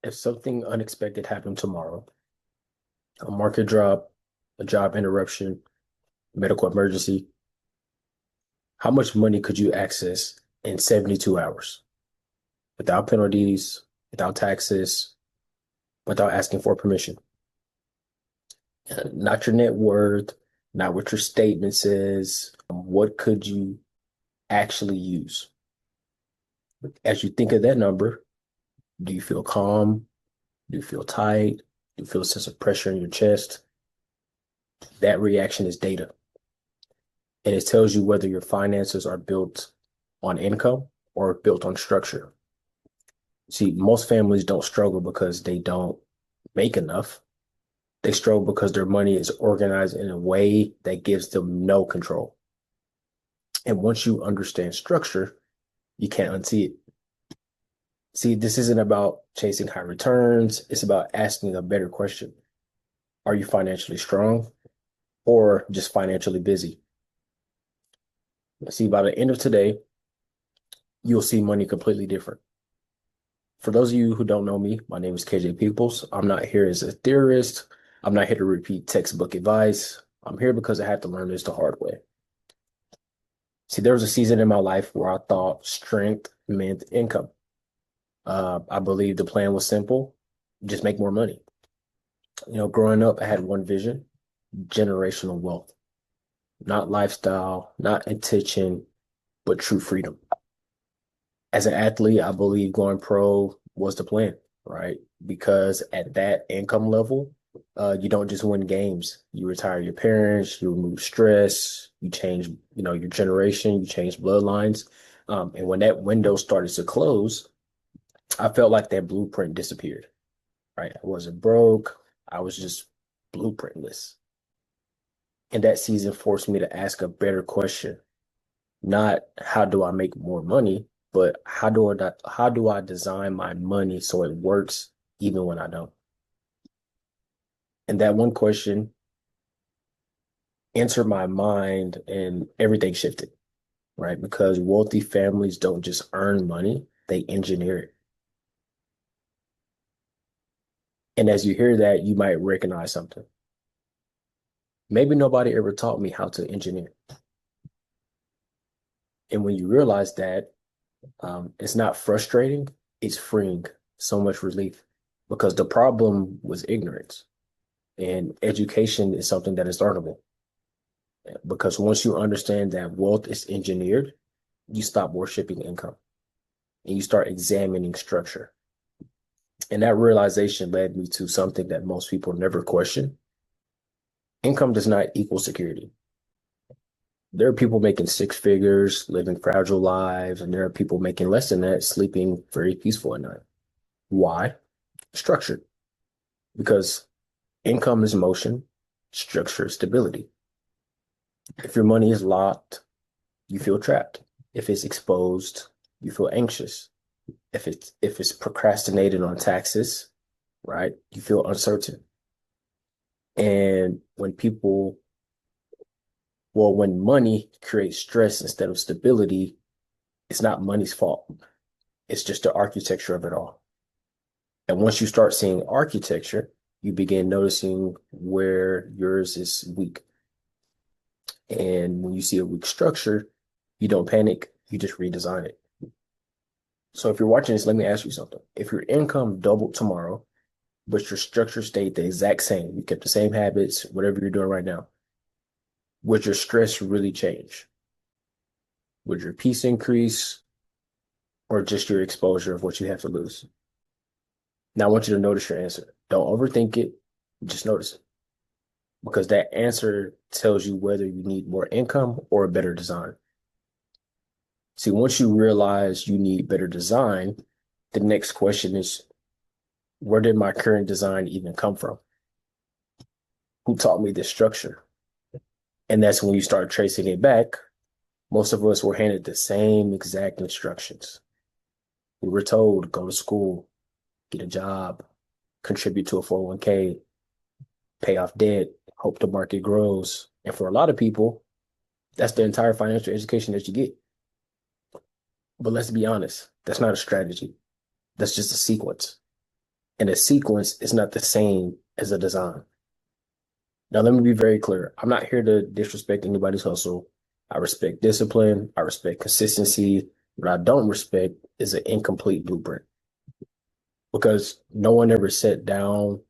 if something unexpected happened tomorrow, a market drop, a job interruption, medical emergency, how much money could you access in 72 hours without penalties, without taxes, without asking for permission? Not your net worth, not what your statement says. What could you actually use? As you think of that number, do you feel calm? Do you feel tight? Do you feel a sense of pressure in your chest? That reaction is data. And it tells you whether your finances are built on income or built on structure. See, most families don't struggle because they don't make enough. They struggle because their money is organized in a way that gives them no control. And once you understand structure, you can't unsee it. See, this isn't about chasing high returns. It's about asking a better question. Are you financially strong or just financially busy? See, by the end of today, you'll see money completely different. For those of you who don't know me, my name is KJ Peoples. I'm not here as a theorist. I'm not here to repeat textbook advice. I'm here because I had to learn this the hard way. See, there was a season in my life where I thought strength meant income. I believe the plan was simple, just make more money. Growing up, I had one vision, generational wealth, not lifestyle, not intention, but true freedom. As an athlete, I believe going pro was the plan, right? Because at that income level, you don't just win games. You retire your parents, you remove stress, you change, your generation, you change bloodlines. And when that window started to close, I felt like that blueprint disappeared, right? I wasn't broke. I was just blueprintless. And that season forced me to ask a better question. Not how do I make more money, but how do I design my money so it works even when I don't? And that one question entered my mind and everything shifted, right? Because wealthy families don't just earn money, they engineer it. And as you hear that, you might recognize something. Maybe nobody ever taught me how to engineer. And when you realize that, it's not frustrating, it's freeing, so much relief because the problem was ignorance. And education is something that is learnable. Because once you understand that wealth is engineered, you stop worshiping income and you start examining structure. And that realization led me to something that most people never question. Income does not equal security. There are people making six figures, living fragile lives, and there are people making less than that, sleeping very peaceful at night. Why? Structured. Because income is motion, structure is stability. If your money is locked, you feel trapped. If it's exposed, you feel anxious. If it's procrastinated on taxes, right, you feel uncertain. And when money creates stress instead of stability, it's not money's fault. It's just the architecture of it all. And once you start seeing architecture, you begin noticing where yours is weak. And when you see a weak structure, you don't panic, you just redesign it. So if you're watching this, let me ask you something. If your income doubled tomorrow, but your structure stayed the exact same, you kept the same habits, whatever you're doing right now, would your stress really change? Would your peace increase or just your exposure of what you have to lose? Now I want you to notice your answer. Don't overthink it, just notice it. Because that answer tells you whether you need more income or a better design. See, once you realize you need better design, the next question is, where did my current design even come from? Who taught me this structure? And that's when you start tracing it back. Most of us were handed the same exact instructions. We were told, go to school, get a job, contribute to a 401k, pay off debt, hope the market grows. And for a lot of people, that's the entire financial education that you get. But let's be honest, that's not a strategy. That's just a sequence. And a sequence is not the same as a design. Now, let me be very clear. I'm not here to disrespect anybody's hustle. I respect discipline. I respect consistency. What I don't respect is an incomplete blueprint because no one ever sat down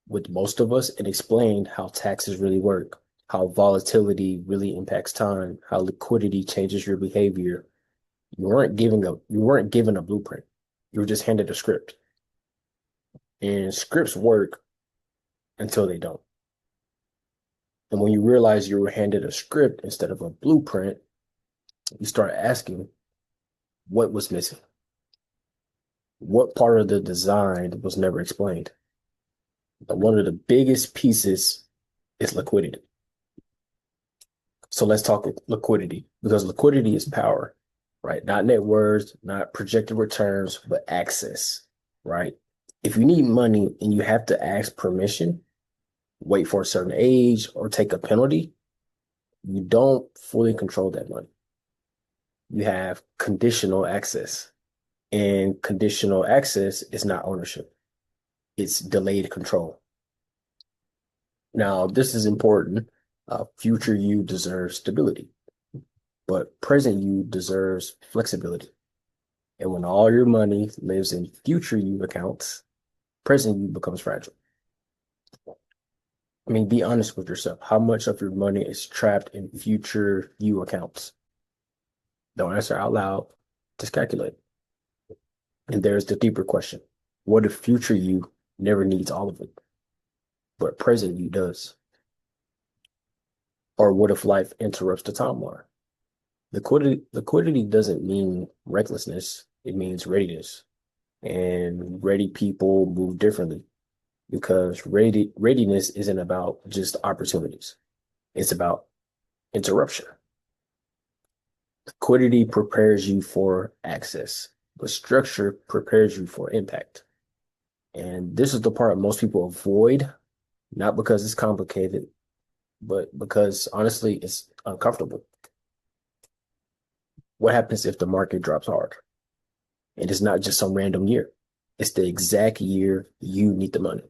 with most of us and explained how taxes really work, how volatility really impacts time, how liquidity changes your behavior. You weren't given a blueprint. You were just handed a script. And scripts work until they don't. And when you realize you were handed a script instead of a blueprint, you start asking what was missing. What part of the design was never explained? And one of the biggest pieces is liquidity. So let's talk liquidity because liquidity is power, right? Not net worth, not projected returns, but access, right? If you need money and you have to ask permission, wait for a certain age, or take a penalty, you don't fully control that money. You have conditional access, and conditional access is not ownership. It's delayed control. Now, this is important. Future you deserves stability, but present you deserves flexibility. And when all your money lives in future you accounts, present you becomes fragile. I mean, be honest with yourself. How much of your money is trapped in future you accounts? Don't answer out loud. Just calculate. And there's the deeper question. What if future you never needs all of it, but present you does? Or what if life interrupts the timeline? Liquidity doesn't mean recklessness. It means readiness. And ready people move differently because readiness isn't about just opportunities. It's about interruption. Liquidity prepares you for access, but structure prepares you for impact. And this is the part most people avoid, not because it's complicated, but because honestly, it's uncomfortable. What happens if the market drops hard? And it's not just some random year. It's the exact year you need the money.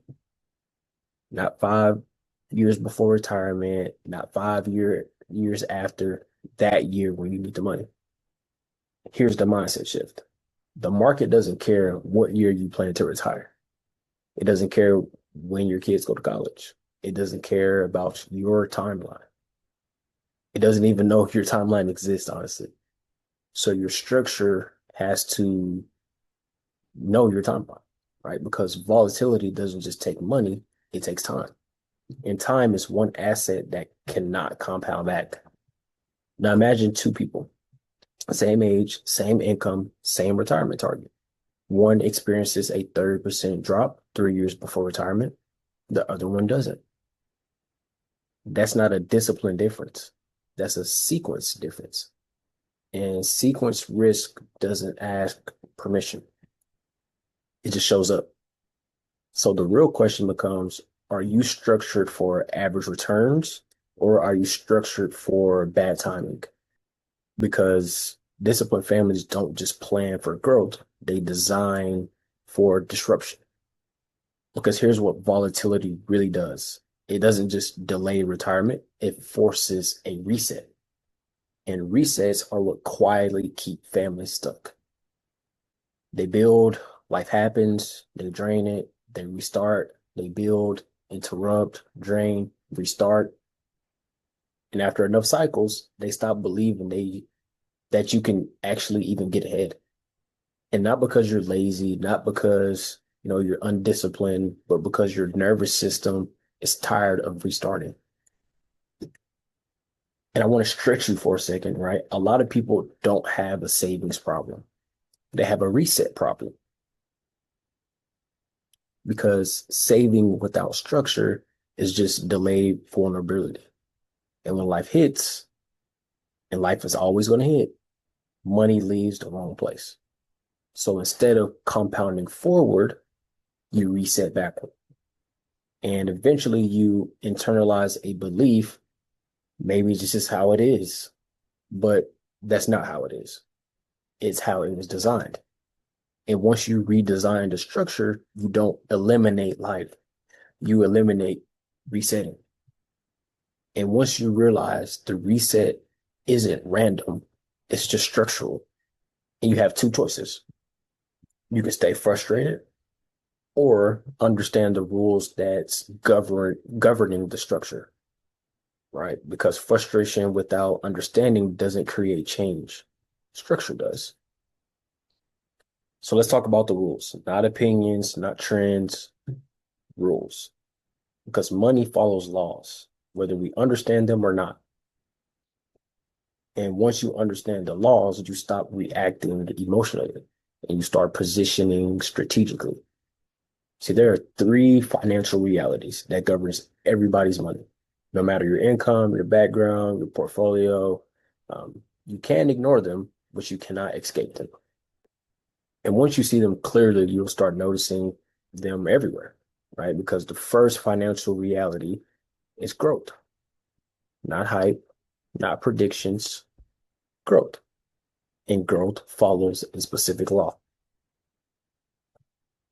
Not 5 years before retirement, not years after, that year when you need the money. Here's the mindset shift. The market doesn't care what year you plan to retire. It doesn't care when your kids go to college. It doesn't care about your timeline. It doesn't even know if your timeline exists, honestly. So your structure has to know your timeline, right? Because volatility doesn't just take money, it takes time. And time is one asset that cannot compound back. Now imagine two people, same age, same income, same retirement target. One experiences a 30% drop 3 years before retirement. The other one doesn't. That's not a discipline difference. That's a sequence difference. And sequence risk doesn't ask permission. It just shows up. So the real question becomes, are you structured for average returns or are you structured for bad timing? Because disciplined families don't just plan for growth, they design for disruption. Because here's what volatility really does. It doesn't just delay retirement, it forces a reset. And resets are what quietly keep families stuck. They build, life happens, they drain it, they restart, they build, interrupt, drain, restart. And after enough cycles, they stop believing that you can actually even get ahead. And not because you're lazy, not because you're undisciplined, but because your nervous system is tired of restarting. And I want to stretch you for a second, right? A lot of people don't have a savings problem. They have a reset problem. Because saving without structure is just delayed vulnerability. And when life hits, and life is always going to hit, money leaves the wrong place. So instead of compounding forward, you reset backward. And eventually you internalize a belief, maybe this is how it is, but that's not how it is. It's how it was designed. And once you redesign the structure, you don't eliminate life, you eliminate resetting. And once you realize the reset isn't random, it's just structural, and you have two choices. You can stay frustrated or understand the rules that's governing the structure, right? Because frustration without understanding doesn't create change. Structure does. So let's talk about the rules, not opinions, not trends, rules. Because money follows laws, whether we understand them or not. And once you understand the laws, you stop reacting emotionally and you start positioning strategically. See, there are three financial realities that governs everybody's money, no matter your income, your background, your portfolio. You can't ignore them, but you cannot escape them. And once you see them clearly, you'll start noticing them everywhere, right? Because the first financial reality is growth, not hype, not predictions, growth. And growth follows a specific law.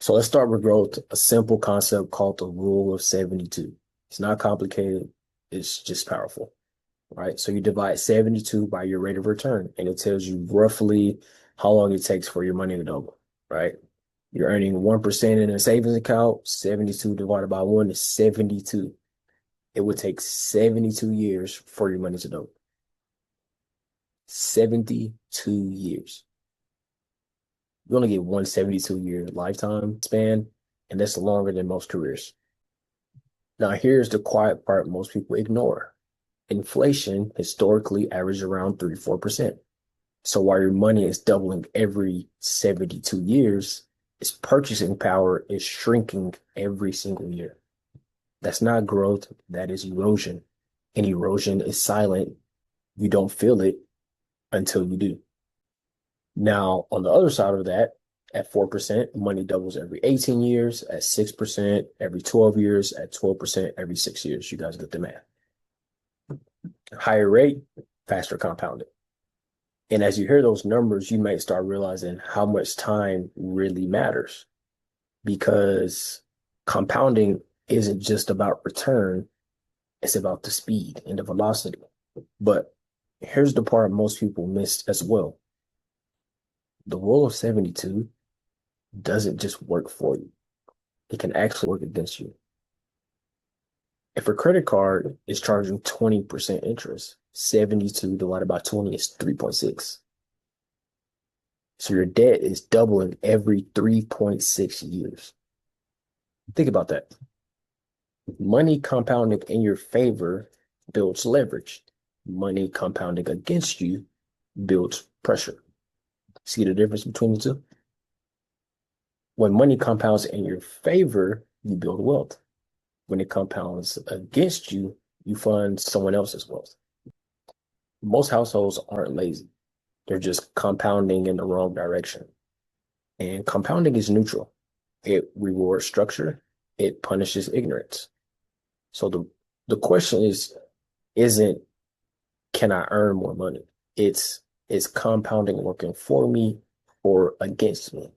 So let's start with growth, a simple concept called the rule of 72. It's not complicated, it's just powerful, right? So you divide 72 by your rate of return, and it tells you roughly how long it takes for your money to double, right? You're earning 1% in a savings account, 72 divided by 1 is 72. It would take 72 years for your money to double. 72 years. You only get one 72-year lifetime span, and that's longer than most careers. Now, here's the quiet part most people ignore. Inflation historically averages around 3 to 4%. So while your money is doubling every 72 years, its purchasing power is shrinking every single year. That's not growth, that is erosion. And erosion is silent. You don't feel it until you do. Now, on the other side of that, at 4%, money doubles every 18 years, at 6% every 12 years, at 12% every 6 years. You guys get the math. Higher rate, faster compounding. And as you hear those numbers, you might start realizing how much time really matters, because compounding isn't just about return, it's about the speed and the velocity. But here's the part most people miss as well. The rule of 72 doesn't just work for you. It can actually work against you. If a credit card is charging 20% interest, 72 divided by 20 is 3.6. So your debt is doubling every 3.6 years. Think about that. Money compounding in your favor builds leverage. Money compounding against you builds pressure. See the difference between the two? When money compounds in your favor, you build wealth. When it compounds against you, you fund someone else's wealth. Most households aren't lazy. They're just compounding in the wrong direction. And compounding is neutral. It rewards structure. It punishes ignorance. So the question isn't, can I earn more money? It's, is compounding working for me or against me?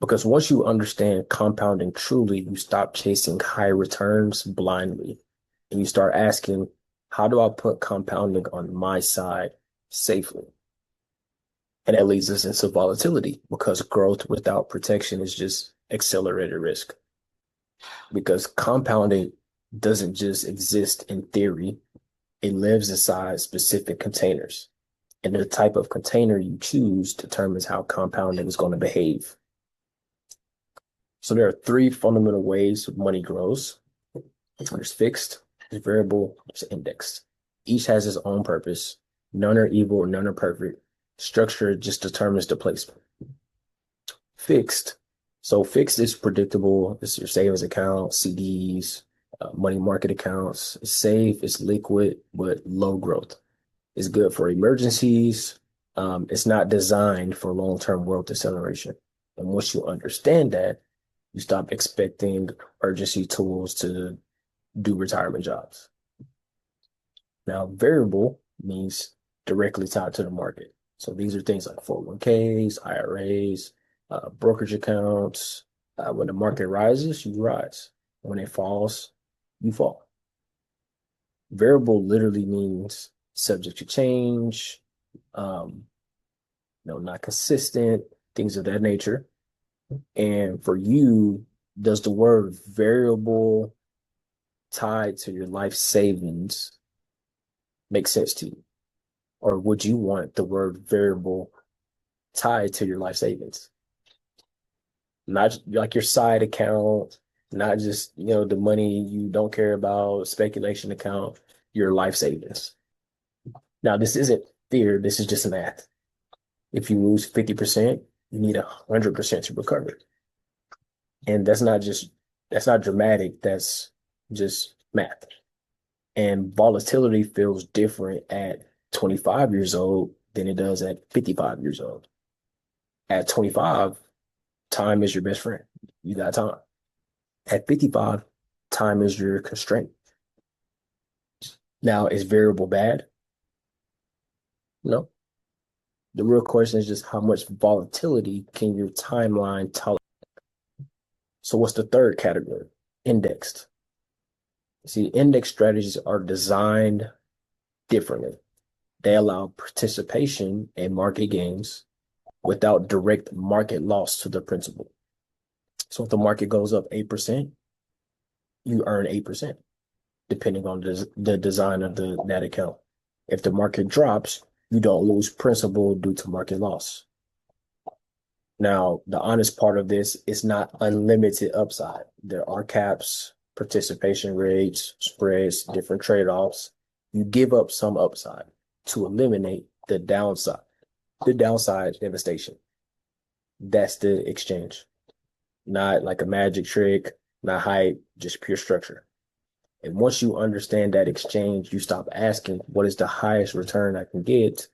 Because once you understand compounding truly, you stop chasing high returns blindly, and you start asking, how do I put compounding on my side safely? And that leads us into volatility, because growth without protection is just accelerated risk. Because compounding doesn't just exist in theory, it lives inside specific containers. And the type of container you choose determines how compounding is going to behave. So there are three fundamental ways money grows. There's fixed, there's variable, there's indexed. Each has its own purpose. None are evil, none are perfect. Structure just determines the placement. Fixed. So fixed is predictable. It's your savings account, CDs, money market accounts. It's safe, it's liquid, but low growth. It's good for emergencies. It's not designed for long-term wealth acceleration. And once you understand that, you stop expecting urgency tools to do retirement jobs. Now, variable means directly tied to the market. So these are things like 401ks, IRAs, brokerage accounts. When the market rises, you rise. When it falls, you fall. Variable literally means subject to change, um, not consistent, things of that nature. And for you, does the word variable tied to your life savings make sense to you? Or would you want the word variable tied to your life savings? Not like your side account, not just, the money you don't care about, speculation account, your life savings. Now, this isn't fear, this is just math. If you lose 50%, you need 100% to recover. And that's not dramatic, that's just math. And volatility feels different at 25 years old than it does at 55 years old. At 25, time is your best friend. You got time. At 55, time is your constraint. Now, is variable bad? No. The real question is just how much volatility can your timeline tolerate? So what's the third category? Indexed. See, index strategies are designed differently. They allow participation in market gains without direct market loss to the principal. So if the market goes up 8%, you earn 8%, depending on the design of that account. If the market drops, you don't lose principal due to market loss. Now, the honest part of this is not unlimited upside. There are caps, participation rates, spreads, different trade-offs. You give up some upside to eliminate the downside. The downside devastation. That's the exchange. Not like a magic trick, not hype, just pure structure. And once you understand that exchange, you stop asking what is the highest return I can get,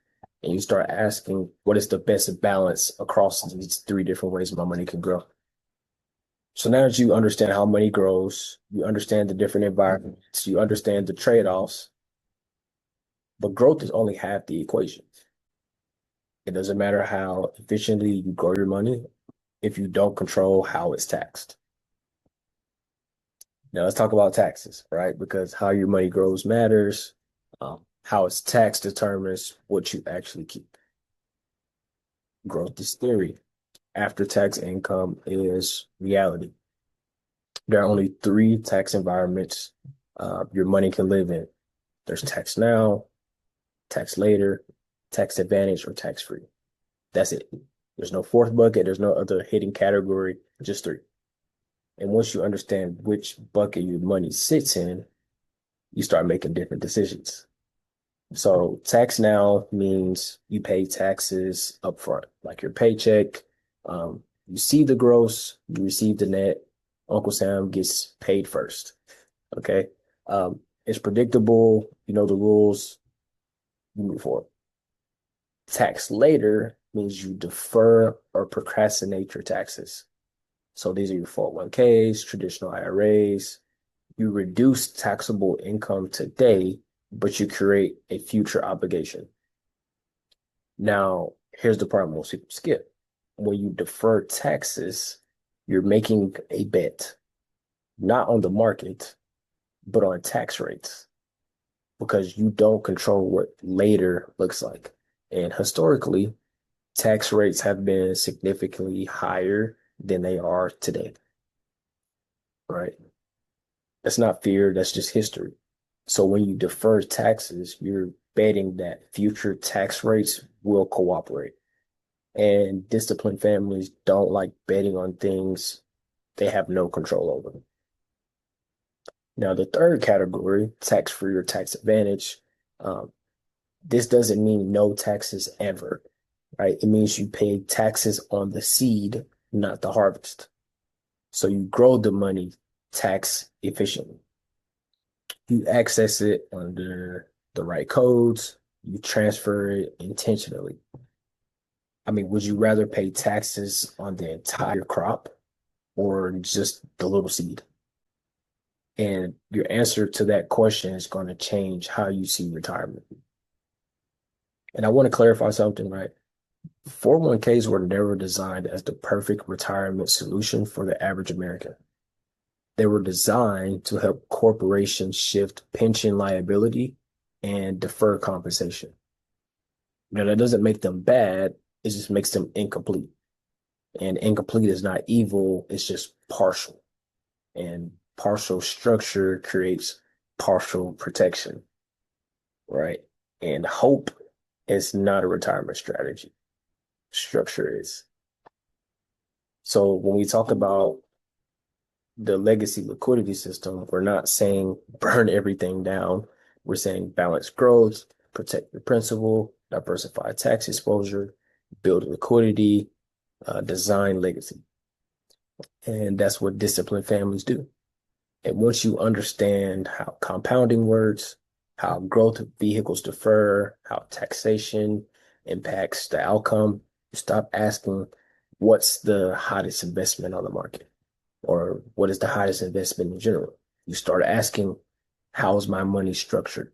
and you start asking what is the best balance across these three different ways my money can grow. So now that you understand how money grows, you understand the different environments, you understand the trade-offs, but growth is only half the equation. It doesn't matter how efficiently you grow your money if you don't control how it's taxed. Now let's talk about taxes, right? Because how your money grows matters. How it's taxed determines what you actually keep. Growth is theory. After-tax income is reality. There are only three tax environments your money can live in. There's tax now, tax later, tax advantage, or tax-free. That's it. There's no fourth bucket. There's no other hidden category, just three. And once you understand which bucket your money sits in, you start making different decisions. So tax now means you pay taxes upfront, like your paycheck. You see the gross, you receive the net. Uncle Sam gets paid first. Okay. It's predictable. You know the rules. You move forward. Tax later means you defer or procrastinate your taxes. So these are your 401ks, traditional IRAs. You reduce taxable income today, but you create a future obligation. Now, here's the part most people skip. When you defer taxes, you're making a bet, not on the market, but on tax rates, because you don't control what later looks like. And historically, tax rates have been significantly higher than they are today, right? That's not fear, that's just history. So when you defer taxes, you're betting that future tax rates will cooperate. And disciplined families don't like betting on things they have no control over. Now, the third category, tax-free or tax advantage, um, this doesn't mean no taxes ever, right? It means you pay taxes on the seed, not the harvest. So you grow the money tax efficiently. You access it under the right codes, you transfer it intentionally. I mean, would you rather pay taxes on the entire crop or just the little seed? And your answer to that question is going to change how you see retirement. And I want to clarify something, right? 401ks were never designed as the perfect retirement solution for the average American. They were designed to help corporations shift pension liability and defer compensation. Now, that doesn't make them bad, it just makes them incomplete. And incomplete is not evil, it's just partial. And partial structure creates partial protection, right? And hope is not a retirement strategy. Structure is. So when we talk about the legacy liquidity system, we're not saying burn everything down. We're saying balance growth, protect the principal, diversify tax exposure, build liquidity, design legacy. And that's what disciplined families do. And once you understand how compounding works, how growth vehicles defer, how taxation impacts the outcome, you stop asking what's the hottest investment on the market or what is the hottest investment in general. You start asking, how is my money structured?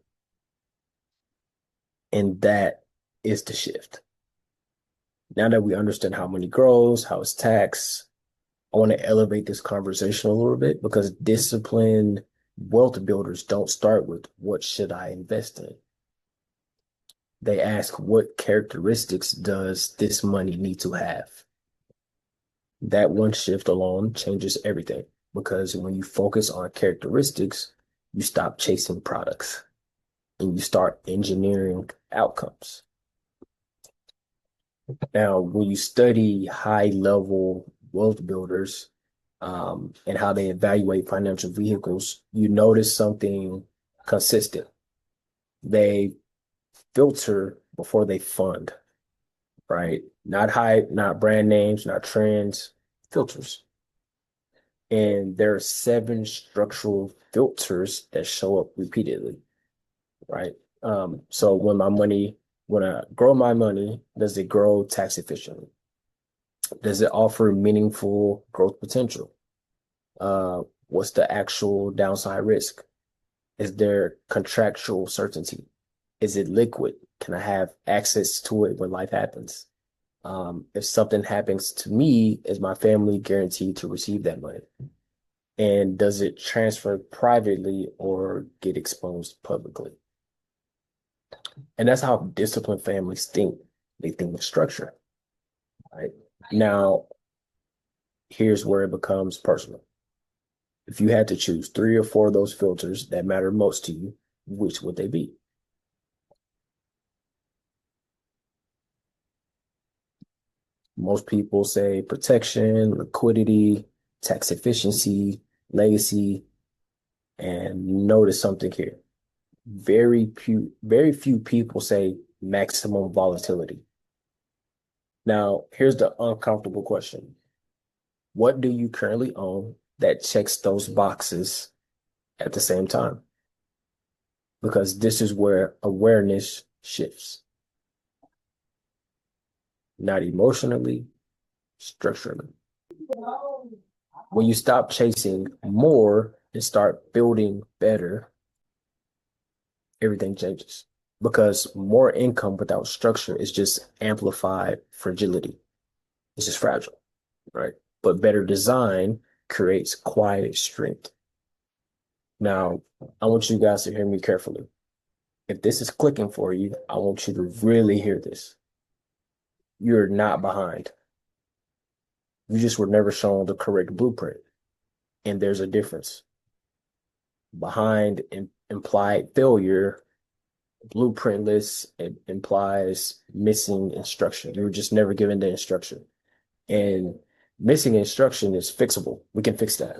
And that is the shift. Now that we understand how money grows, how it's taxed, I want to elevate this conversation a little bit because disciplined wealth builders don't start with what should I invest in? They ask what characteristics does this money need to have? That one shift alone changes everything because when you focus on characteristics, you stop chasing products and you start engineering outcomes. Now, when you study high level wealth builders and how they evaluate financial vehicles, you notice something consistent. They filter before they fund, right? Not hype, not brand names, not trends, filters. And there are 7 structural filters that show up repeatedly, right? So when I grow my money, does it grow tax efficiently? Does it offer meaningful growth potential? What's the actual downside risk? Is there contractual certainty? Is it liquid? Can I have access to it when life happens? If something happens to me, is my family guaranteed to receive that money? And does it transfer privately or get exposed publicly? And that's how disciplined families think. They think of structure, right? Now, here's where it becomes personal. If you had to choose 3 or 4 of those filters that matter most to you, which would they be? Most people say protection, liquidity, tax efficiency, legacy, and notice something here. Very few people say maximum volatility. Now, here's the uncomfortable question. What do you currently own that checks those boxes at the same time? Because this is where awareness shifts, not emotionally, structurally. When you stop chasing more and start building better, everything changes. Because more income without structure is just amplified fragility. It's just fragile, right? But better design creates quiet strength. Now, I want you guys to hear me carefully. If this is clicking for you, I want you to really hear this. You're not behind. You just were never shown the correct blueprint. And there's a difference. Behind implied failure, blueprintless it implies missing instruction. You were just never given the instruction. And missing instruction is fixable. We can fix that.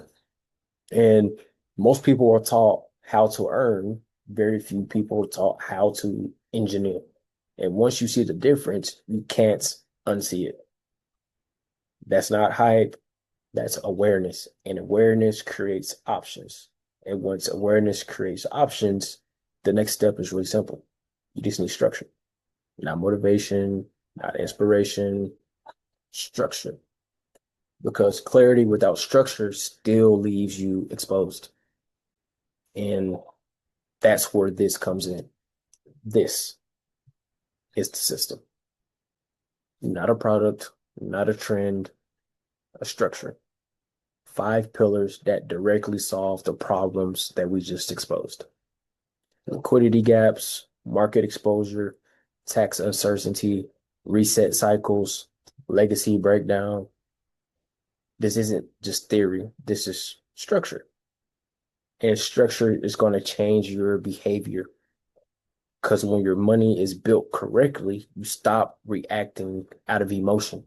And most people are taught how to earn. Very few people are taught how to engineer. And once you see the difference, you can't unsee it. That's not hype. That's awareness. And awareness creates options. And once awareness creates options, the next step is really simple. You just need structure, not motivation, not inspiration, structure. Because clarity without structure still leaves you exposed. And that's where this comes in. This. is the system, not a product, not a trend, a structure. 5 pillars that directly solve the problems that we just exposed. Liquidity gaps, market exposure, tax uncertainty, reset cycles, legacy breakdown. This isn't just theory, this is structure. And structure is going to change your behavior because when your money is built correctly, you stop reacting out of emotion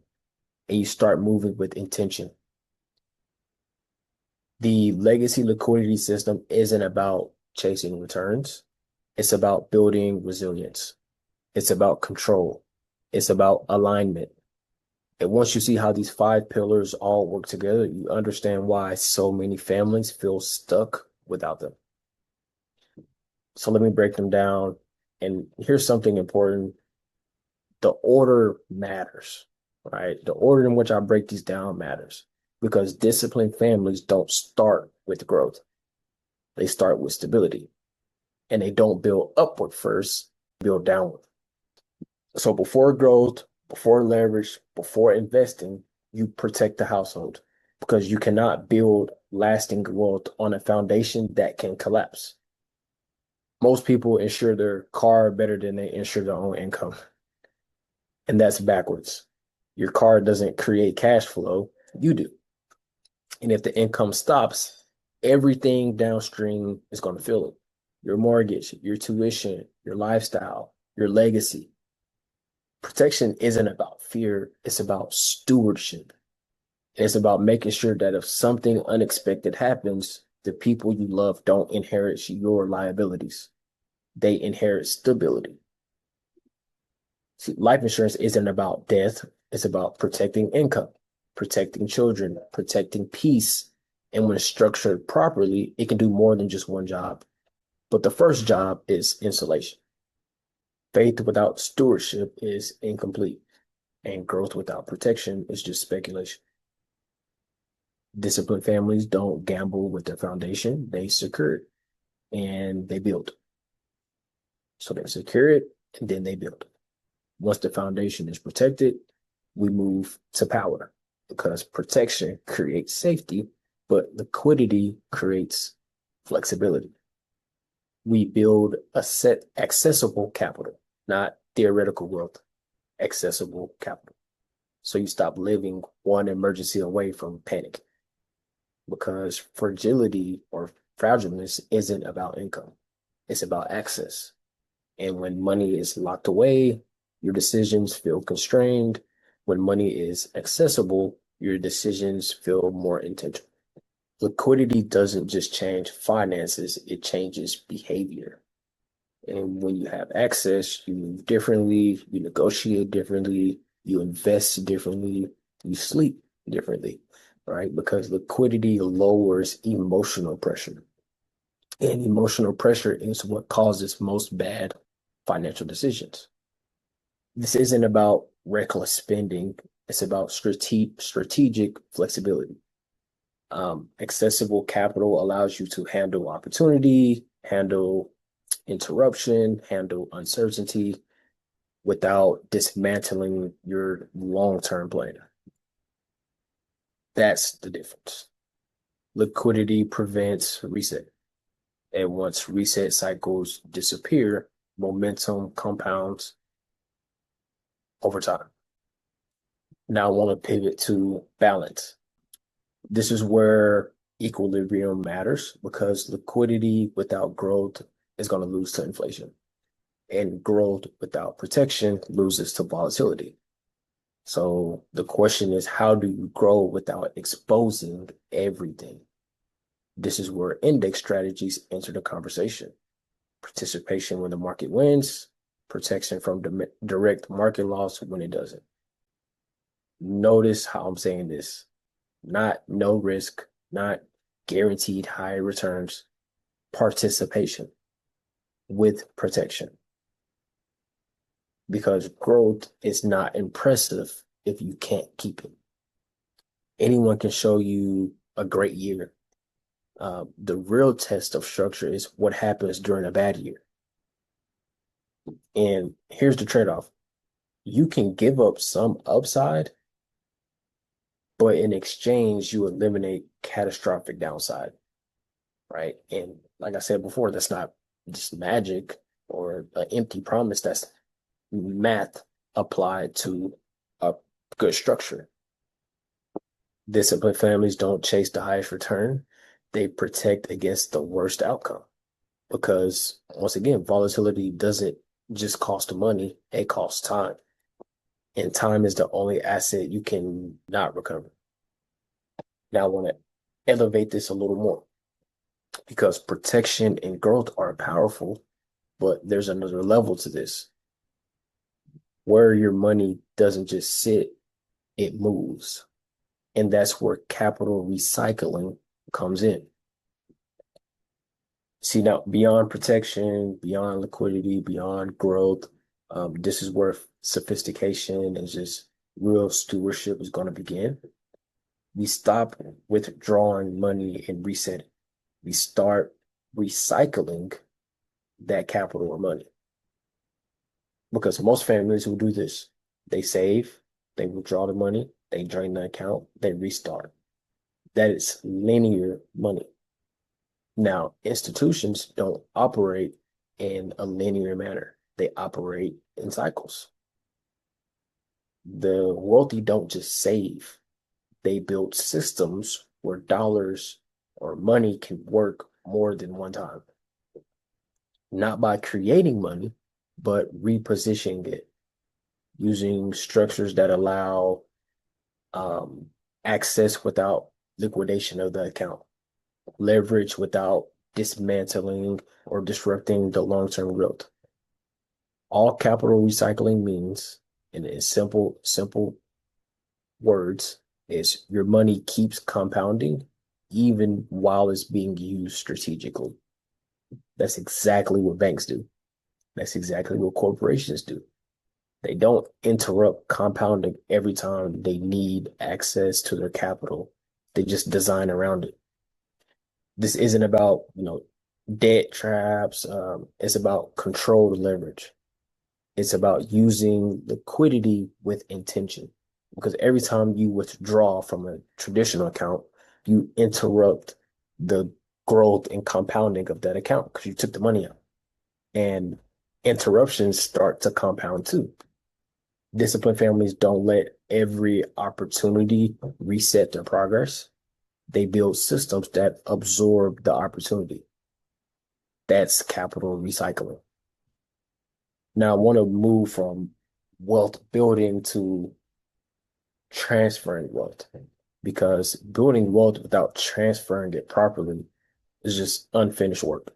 and you start moving with intention. The legacy liquidity system isn't about chasing returns. It's about building resilience. It's about control. It's about alignment. And once you see how these 5 pillars all work together, you understand why so many families feel stuck without them. So let me break them down. And here's something important. The order matters, right? The order in which I break these down matters because disciplined families don't start with growth. They start with stability and they don't build upward first, build downward. So before growth, before leverage, before investing, you protect the household because you cannot build lasting wealth on a foundation that can collapse. Most people insure their car better than they insure their own income. And that's backwards. Your car doesn't create cash flow, you do. And if the income stops, everything downstream is going to feel it. Your mortgage, your tuition, your lifestyle, your legacy. Protection isn't about fear, it's about stewardship. It's about making sure that if something unexpected happens, the people you love don't inherit your liabilities. They inherit stability. See, life insurance isn't about death, it's about protecting income, protecting children, protecting peace. And when it's structured properly, it can do more than just one job. But the first job is insulation. Faith without stewardship is incomplete, and growth without protection is just speculation. Disciplined families don't gamble with their foundation, they secure it and they build. So they secure it and then they build. Once the foundation is protected, we move to power because protection creates safety, but liquidity creates flexibility. We build a set accessible capital, not theoretical wealth, accessible capital. So you stop living one emergency away from panic because fragility or fragileness isn't about income. It's about access. And when money is locked away, your decisions feel constrained. When money is accessible, your decisions feel more intentional. Liquidity doesn't just change finances, it changes behavior. And when you have access, you move differently, you negotiate differently, you invest differently, you sleep differently, right? Because liquidity lowers emotional pressure. And emotional pressure is what causes most bad financial decisions. This isn't about reckless spending, it's about strategic flexibility. Accessible capital allows you to handle opportunity, handle interruption, handle uncertainty without dismantling your long-term plan. That's the difference. Liquidity prevents reset. And once reset cycles disappear, momentum compounds over time. Now I want to pivot to balance. This is where equilibrium matters because liquidity without growth is going to lose to inflation, and growth without protection loses to volatility. So the question is, how do you grow without exposing everything? This is where index strategies enter the conversation. Participation when the market wins, protection from direct market loss when it doesn't. Notice how I'm saying this. Not no risk, not guaranteed high returns, participation with protection. Because growth is not impressive if you can't keep it. Anyone can show you a great year. The real test of structure is what happens during a bad year. And here's the trade-off. you can give up some upside, but in exchange, you eliminate catastrophic downside, right? And like I said before, that's not just magic or an empty promise. That's math applied to a good structure. Disciplined families don't chase the highest return. They protect against the worst outcome because once again, volatility doesn't just cost money, it costs time. And time is the only asset you can not recover. Now I want to elevate this a little more because protection and growth are powerful, but there's another level to this where your money doesn't just sit, it moves. And that's where capital recycling comes in. See, now beyond protection, beyond liquidity, beyond growth, this is where sophistication and just real stewardship is going to begin. We stop withdrawing money and reset it. We start recycling that capital or money. Because most families will do this. They save, they withdraw the money, they drain the account, they restart. That is linear money. Now, institutions don't operate in a linear manner. They operate in cycles. The wealthy don't just save. They build systems where dollars or money can work more than one time. Not by creating money, but repositioning it using structures that allow access without liquidation of the account, leverage without dismantling or disrupting the long-term growth. All capital recycling means, in simple words, is your money keeps compounding even while it's being used strategically. That's exactly what banks do. That's exactly what corporations do. They don't interrupt compounding every time they need access to their capital. They just design around it. This isn't about, debt traps. It's about controlled leverage. It's about using liquidity with intention. Because every time you withdraw from a traditional account, you interrupt the growth and compounding of that account because you took the money out. And interruptions start to compound too. Disciplined families don't let every opportunity reset their progress. They build systems that absorb the opportunity. That's capital recycling. Now, I want to move from wealth building to transferring wealth because building wealth without transferring it properly is just unfinished work.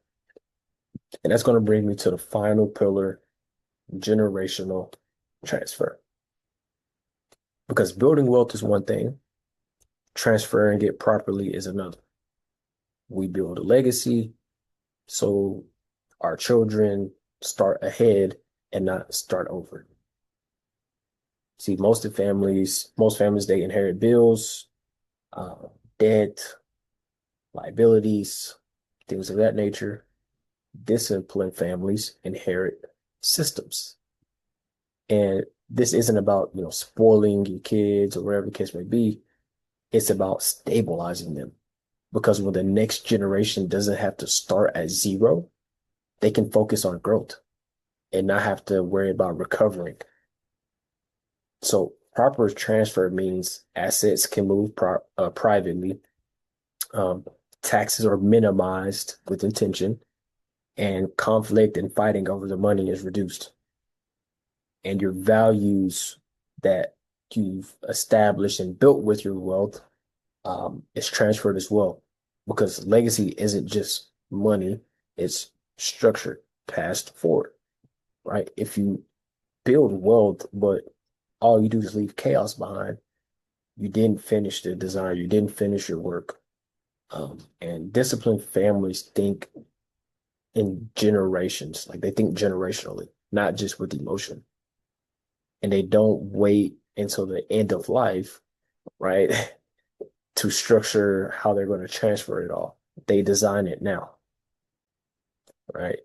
And that's going to bring me to the final pillar, generational transfer. Because building wealth is one thing, transferring it properly is another. We build a legacy so our children start ahead and not start over. See, most families, they inherit bills, uh, debt, liabilities, things of that nature. Disciplined families inherit systems. And this isn't about, spoiling your kids or whatever the case may be. It's about stabilizing them. Because when the next generation doesn't have to start at zero, they can focus on growth and not have to worry about recovering. So proper transfer means assets can move privately, um, taxes are minimized with intention, and conflict and fighting over the money is reduced. And your values that you've established and built with your wealth is transferred as well. Because legacy isn't just money, it's structure passed forward, right? If you build wealth, but all you do is leave chaos behind, you didn't finish the design, you didn't finish your work. And disciplined families think in generations, like they think generationally, not just with emotion. And they don't wait until the end of life, right, to structure how they're going to transfer it all. They design it now, right?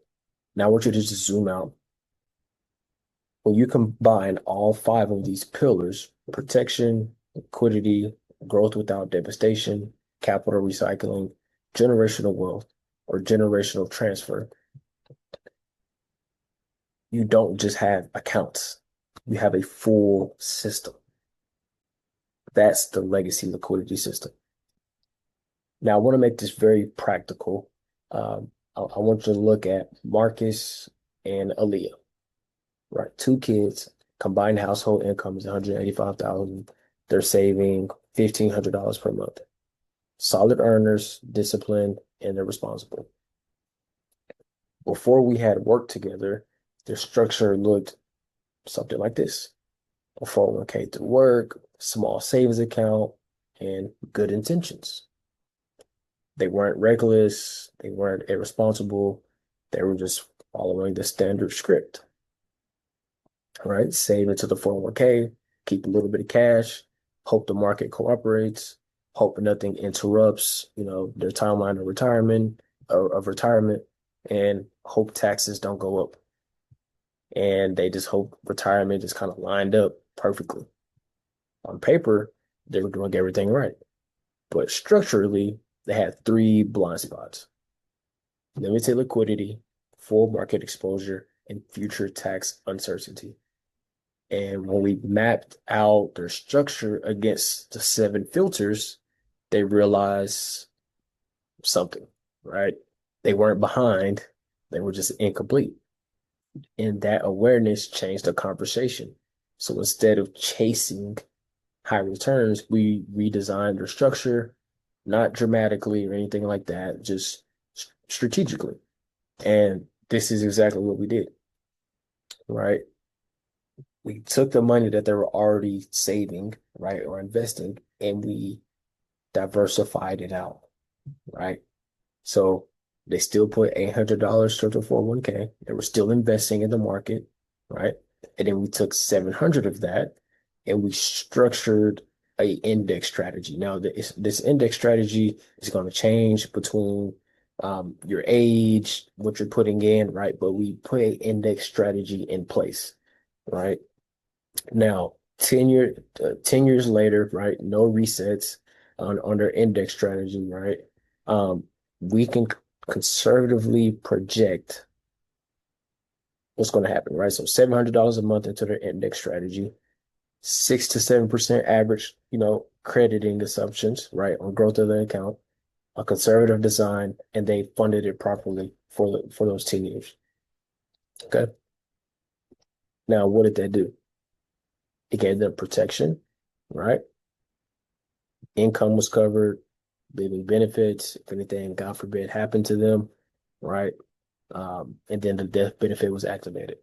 Now I want you to just zoom out When you combine all five of these pillars, protection, liquidity, growth without devastation, capital recycling, generational wealth, or generational transfer, you don't just have accounts. You have a full system. That's the legacy liquidity system. Now, I want to make this very practical. I want you to look at Marcus and Aaliyah, right? Two kids, combined household income is 185,000. They're saving $1,500 per month. Solid earners, disciplined, and they're responsible. Before we had worked together, their structure looked something like this: a 401k through work, small savings account, and good intentions. They weren't reckless, they weren't irresponsible, they were just following the standard script. All right, save into the 401k, keep a little bit of cash, hope the market cooperates, hope nothing interrupts, their timeline of retirement, and hope taxes don't go up. And they just hope retirement just kind of lined up perfectly. On paper, they were doing everything right. But structurally, they had three blind spots: limited liquidity, full market exposure, and future tax uncertainty. And when we mapped out their structure against the seven filters, they realized something, right? They weren't behind, they were just incomplete. And that awareness changed the conversation. So instead of chasing high returns, we redesigned their structure, not dramatically or anything like that, just strategically. And this is exactly what we did, right? We took the money that they were already saving, right, or investing, and we diversified it out, right? So they still put $800 towards the 401k. They were still investing in the market, right? And then we took 700 of that and we structured a index strategy. Now, this index strategy is going to change between your age, what you're putting in, right? But we put an index strategy in place, right? Now, 10 years later, right? No resets on their index strategy, right? Um, we can conservatively project what's going to happen, right? So $700 a month into their index strategy, 6 to 7% average, crediting assumptions, right, on growth of the account, a conservative design, and they funded it properly for those 10 years. Okay. Now, what did that do? It gave them protection, right? Income was covered, living benefits, if anything, God forbid, happened to them, right? And then the death benefit was activated.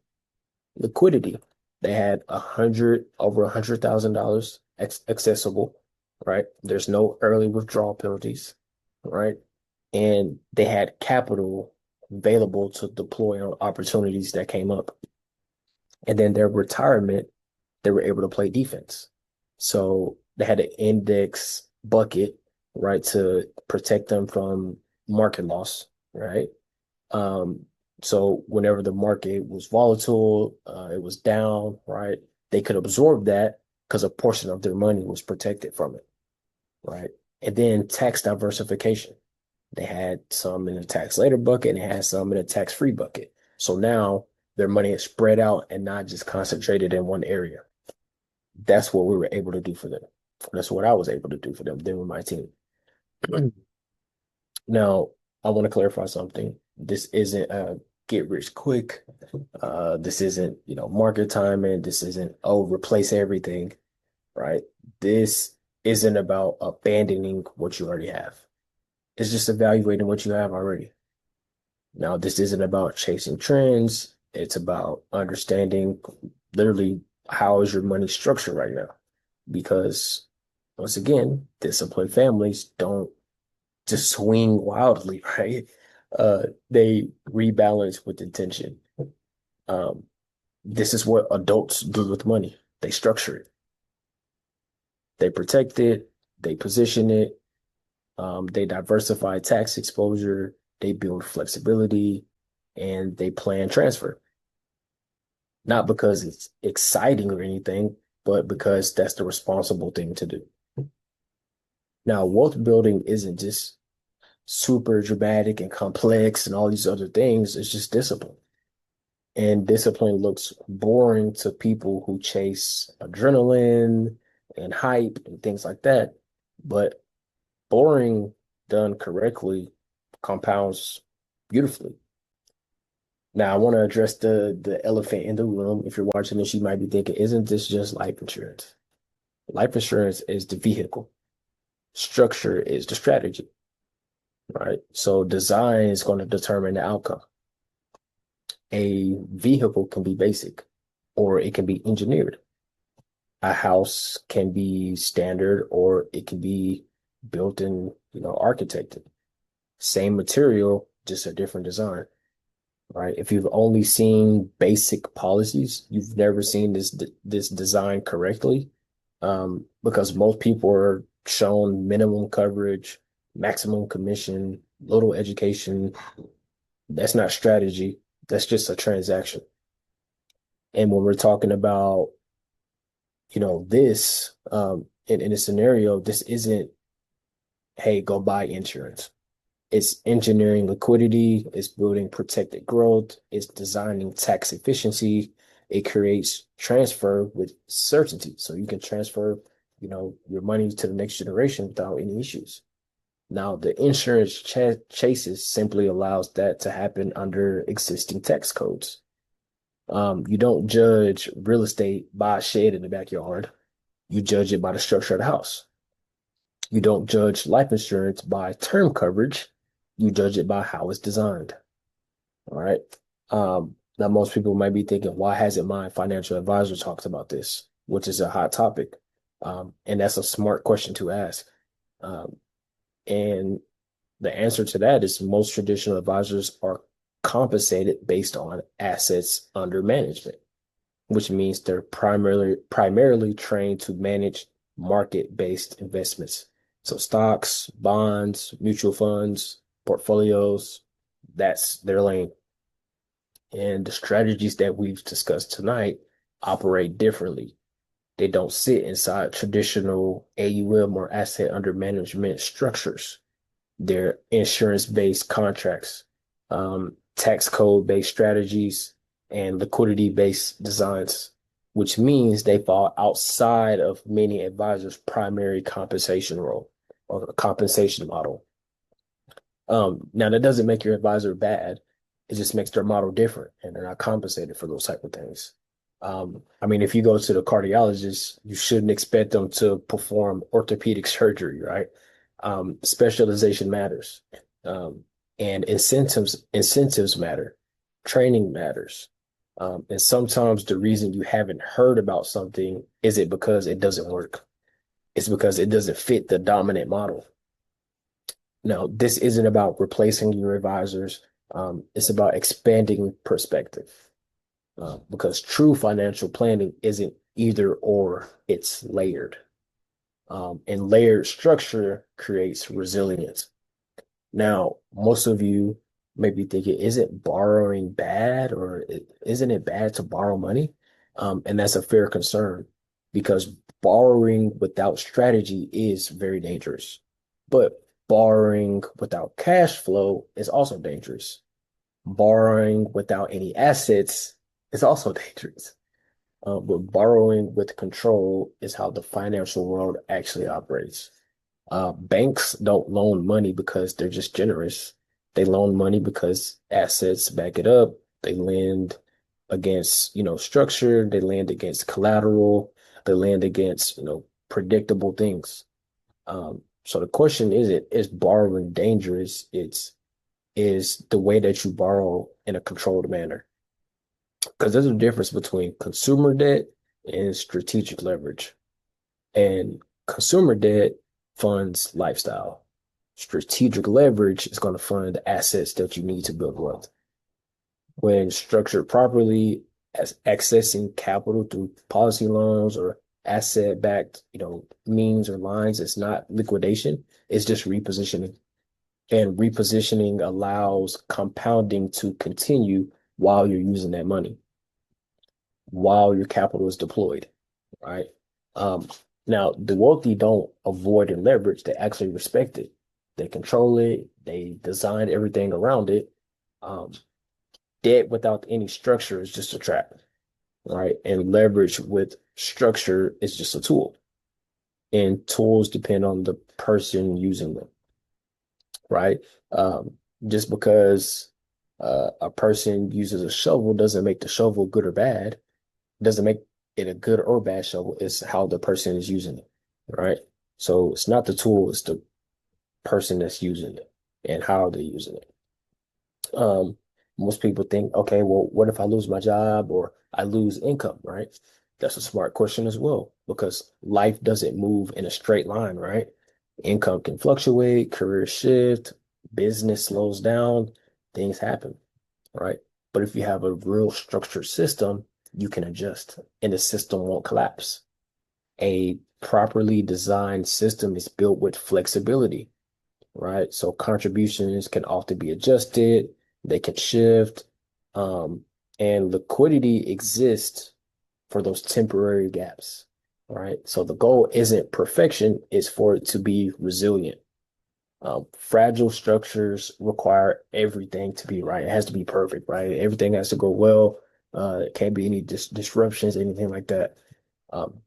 Liquidity, they had over $100,000 accessible, right? There's no early withdrawal penalties, right? And they had capital available to deploy on opportunities that came up. And then their retirement, they were able to play defense. So they had an index bucket, right, to protect them from market loss, right? Um, so whenever the market was volatile, it was down, right? They could absorb that because a portion of their money was protected from it, right? And then tax diversification. They had some in the tax later bucket and they had some in the tax-free bucket. So now their money is spread out and not just concentrated in one area. That's what we were able to do for them. That's what I was able to do for them, with my team. Now, I want to clarify something. This isn't a get rich quick. This isn't, market timing. This isn't, replace everything, right? This isn't about abandoning what you already have. It's just evaluating what you have already. Now, this isn't about chasing trends. It's about understanding literally how is your money structured right now. Because once again, disciplined families don't just swing wildly, right? They rebalance with intention. Um, this is what adults do with money. They structure it. They protect it. They position it. They diversify tax exposure. They build flexibility, and they plan transfer. not because it's exciting or anything, but because that's the responsible thing to do. Now, wealth building isn't just super dramatic and complex and all these other things. It's just discipline. And discipline looks boring to people who chase adrenaline and hype and things like that. But boring done correctly compounds beautifully. Now, I want to address the elephant in the room. If you're watching this, you might be thinking, isn't this just life insurance? Life insurance is the vehicle. Structure is the strategy, right? So design is going to determine the outcome. A vehicle can be basic or it can be engineered. A house can be standard or it can be built and, architected. Same material, just a different design, right? If you've only seen basic policies, you've never seen this design correctly, because most people are shown minimum coverage, maximum commission, little education. That's not strategy. That's just a transaction. And when we're talking about, this, in a scenario, this isn't, hey, go buy insurance. It's engineering liquidity, it's building protected growth, it's designing tax efficiency, it creates transfer with certainty. So you can transfer, your money to the next generation without any issues. Now, the insurance chases simply allows that to happen under existing tax codes. You don't judge real estate by a shed in the backyard. You judge it by the structure of the house. You don't judge life insurance by term coverage. You judge it by how it's designed. All right. Now, most people might be thinking, why hasn't my financial advisor talked about this, which is a hot topic? And that's a smart question to ask. Um, and the answer to that is most traditional advisors are compensated based on assets under management, which means they're primarily trained to manage market-based investments. So stocks, bonds, mutual funds, portfolios, that's their lane. And the strategies that we've discussed tonight operate differently. They don't sit inside traditional AUM or asset under management structures. They're insurance-based contracts, tax code-based strategies, and liquidity-based designs, which means they fall outside of many advisors' primary compensation role or compensation model. Now that doesn't make your advisor bad. It just makes their model different and they're not compensated for those type of things. I mean, if you go to the cardiologist, you shouldn't expect them to perform orthopedic surgery, right? Specialization matters. And incentives matter. Training matters. And sometimes the reason you haven't heard about something isn't because it doesn't work. It's because it doesn't fit the dominant model. No, this isn't about replacing your advisors. It's about expanding perspective. Because true financial planning isn't either or, it's layered. And layered structure creates resilience. Now, most of you may be thinking, isn't borrowing bad or isn't it bad to borrow money? And that's a fair concern because borrowing without strategy is very dangerous. But borrowing without cash flow is also dangerous. Borrowing without any assets is also dangerous. But borrowing with control is how the financial world actually operates. Banks don't loan money because they're just generous. They loan money because assets back it up. They lend against, structure. They lend against collateral. They lend against, predictable things. So the question isn't, is borrowing dangerous? Is the way that you borrow in a controlled manner. Because there's a difference between consumer debt and strategic leverage. And consumer debt funds lifestyle. Strategic leverage is going to fund assets that you need to build wealth. When structured properly, as accessing capital through policy loans or asset-backed, means or lines, it's not liquidation, it's just repositioning. And repositioning allows compounding to continue while you're using that money. while your capital is deployed, right? Um, Now the wealthy don't avoid and leverage; they actually respect it. They control it. They design everything around it. Um, Debt without any structure is just a trap, right? And leverage with structure is just a tool. And tools depend on the person using them, right? Just because a person uses a shovel doesn't make the shovel good or bad, doesn't make it a good or bad shovel. It's how the person is using it, right? So it's not the tool, it's the person that's using it and how they're using it. Um, Most people think, okay, well, what if I lose my job or I lose income, right? That's a smart question as well, because life doesn't move in a straight line, right? Income can fluctuate, career shift, business slows down, things happen, right? But if you have a real structured system, you can adjust and the system won't collapse. A properly designed system is built with flexibility, right? So contributions can often be adjusted, they can shift, um, and liquidity exists for those temporary gaps, right? So the goal isn't perfection, it's for it to be resilient. Fragile structures require everything to be right. It has to be perfect, right? Everything has to go well. It can't be any disruptions, anything like that.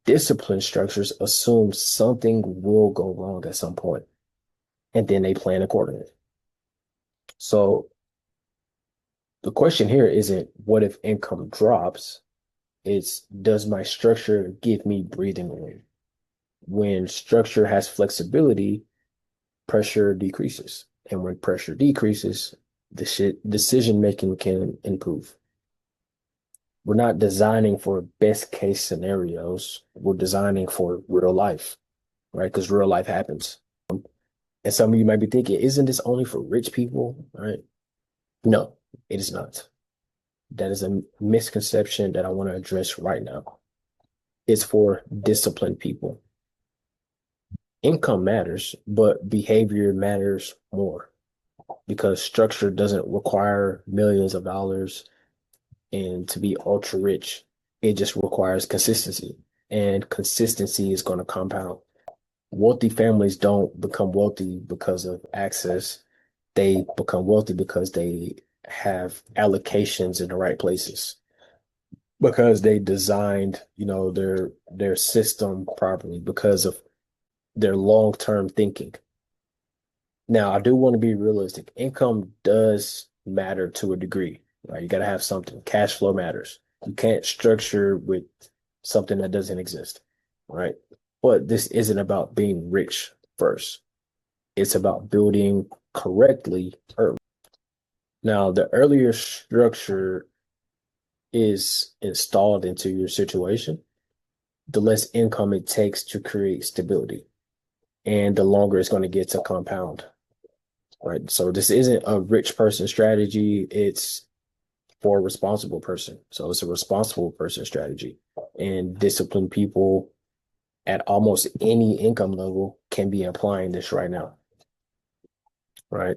Discipline structures assume something will go wrong at some point, and then they plan accordingly. So the question here isn't what if income drops? It's does my structure give me breathing room? When structure has flexibility, pressure decreases. And when pressure decreases, decision making can improve. We're not designing for best case scenarios. We're designing for real life, right? Because real life happens. And some of you might be thinking, isn't this only for rich people, right? No, it is not. That is a misconception that I want to address right now. It's for disciplined people. Income matters, but behavior matters more because structure doesn't require millions of dollars and to be ultra rich. It just requires consistency, and consistency is going to compound. Wealthy families don't become wealthy because of access. They become wealthy because they have allocations in the right places, because they designed, their system properly, because of their long-term thinking. Now, I do want to be realistic. Income does matter to a degree, right? You got to have something. Cash flow matters. You can't structure with something that doesn't exist, right? But this isn't about being rich first. It's about building correctly early. Now, the earlier structure is installed into your situation, the less income it takes to create stability, and the longer it's going to get to compound, right? So this isn't a rich person strategy. It's for a responsible person. So it's a responsible person strategy. And disciplined people at almost any income level can be applying this right now, right?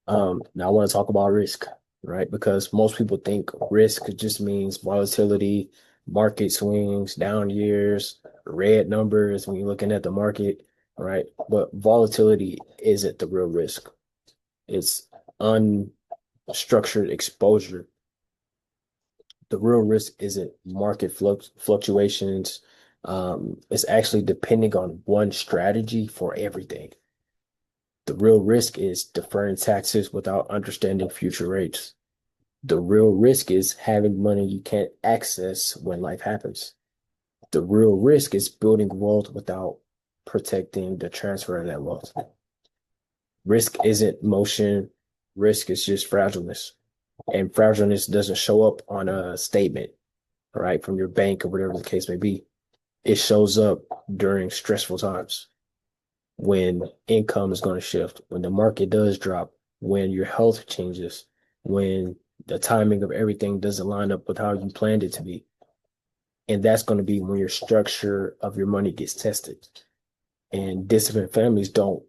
Now I want to talk about risk, right? Because most people think risk just means volatility, market swings, down years, red numbers when you're looking at the market, right? But volatility isn't the real risk. It's unstructured exposure. The real risk isn't market fluctuations. It's actually depending on one strategy for everything. The real risk is deferring taxes without understanding future rates. The real risk is having money you can't access when life happens. The real risk is building wealth without protecting the transfer of that wealth. Risk isn't motion, risk is just fragileness. And fragileness doesn't show up on a statement, right, from your bank or whatever the case may be. It shows up during stressful times when income is going to shift, when the market does drop, when your health changes, when the timing of everything doesn't line up with how you planned it to be. And that's going to be when your structure of your money gets tested. And disciplined families don't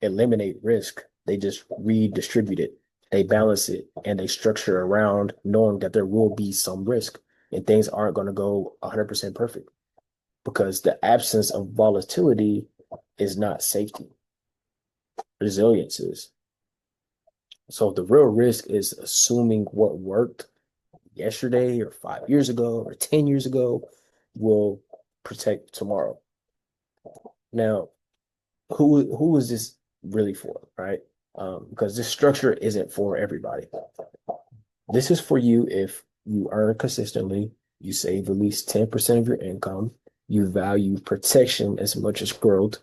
eliminate risk, they just redistribute it. They balance it and they structure around knowing that there will be some risk. and things aren't going to go 100% perfect because the absence of volatility is not safety. Resilience is. So the real risk is assuming what worked yesterday or 5 years ago or 10 years ago will protect tomorrow. Now, who is this really for, right? Because this structure isn't for everybody. This is for you if you earn consistently, you save at least 10% of your income, you value protection as much as growth,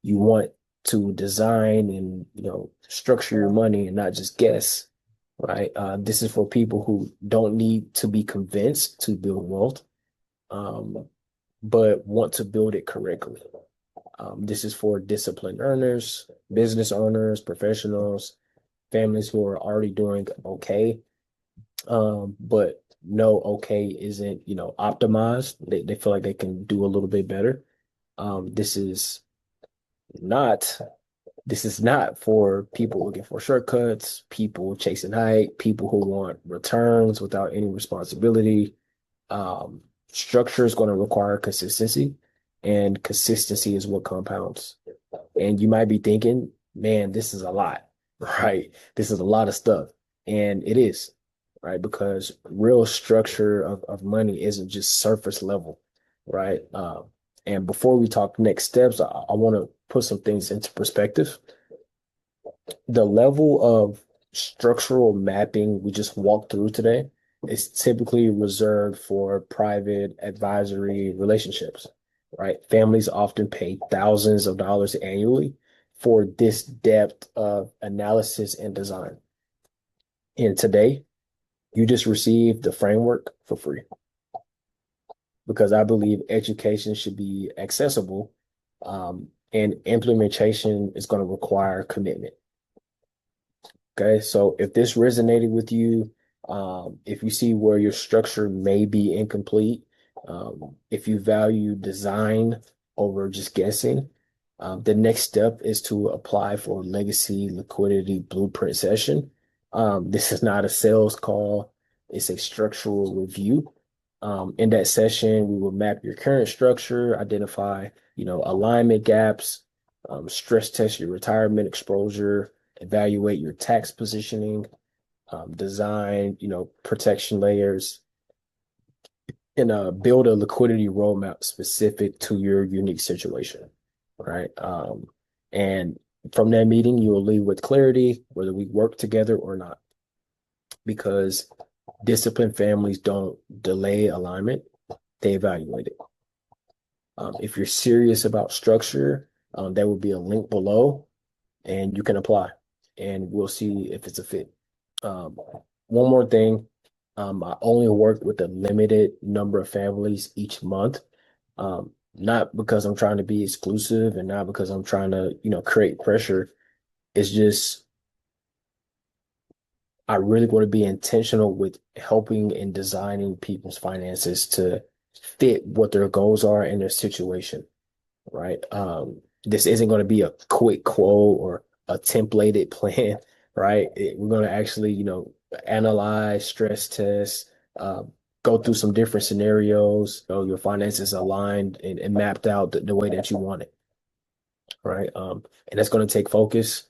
you want to design and structure your money and not just guess, right? This is for people who don't need to be convinced to build wealth, um, but want to build it correctly. This is for disciplined earners, business owners, professionals, families who are already doing okay, but no okay isn't, optimized. They feel like they can do a little bit better. Um, this is not this is not for people looking for shortcuts, people chasing hype, people who want returns without any responsibility. Structure is going to require consistency, and consistency is what compounds. And you might be thinking, man, this is a lot, right? This is a lot of stuff. And it is, right? Because real structure of money isn't just surface level, right? And before we talk next steps, I want to put some things into perspective. The level of structural mapping we just walked through today is typically reserved for private advisory relationships, right? Families often pay thousands of dollars annually for this depth of analysis and design. And today, you just received the framework for free because I believe education should be accessible, and implementation is going to require commitment. Okay, so if this resonated with you, if you see where your structure may be incomplete, if you value design over just guessing, the next step is to apply for legacy liquidity blueprint session. This is not a sales call, it's a structural review. In that session, we will map your current structure, identify, alignment gaps, stress test your retirement exposure, evaluate your tax positioning, design, protection layers, and build a liquidity roadmap specific to your unique situation, right? And from that meeting, you will leave with clarity whether we work together or not, because disciplined families don't delay alignment, they evaluate it. If you're serious about structure, there will be a link below and you can apply and we'll see if it's a fit. Um, One more thing. I only work with a limited number of families each month. Not because I'm trying to be exclusive and not because I'm trying to, create pressure. It's just I really want to be intentional with helping and designing people's finances to fit what their goals are and their situation, right? This isn't going to be a quick quote or a templated plan, right? We're going to actually, analyze, stress test, uh, go through some different scenarios, so your finances aligned and mapped out the way that you want it, right? And that's going to take focus.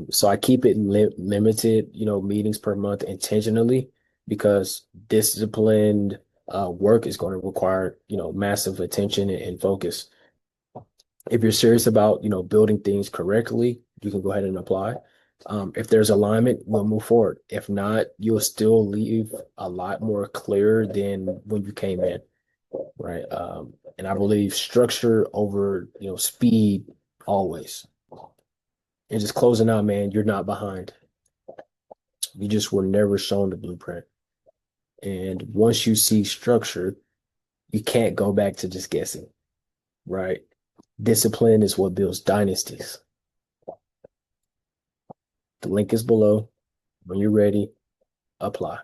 So I keep it limited, meetings per month intentionally because disciplined work is going to require, massive attention and focus. If you're serious about, building things correctly, you can go ahead and apply. If there's alignment, we'll move forward. If not, you'll still leave a lot more clear than when you came in, right? And I believe structure over, speed always. And just closing out, man, you're not behind. You just were never shown the blueprint. And once you see structure, you can't go back to just guessing, right? Discipline is what builds dynasties. The link is below. When you're ready, apply.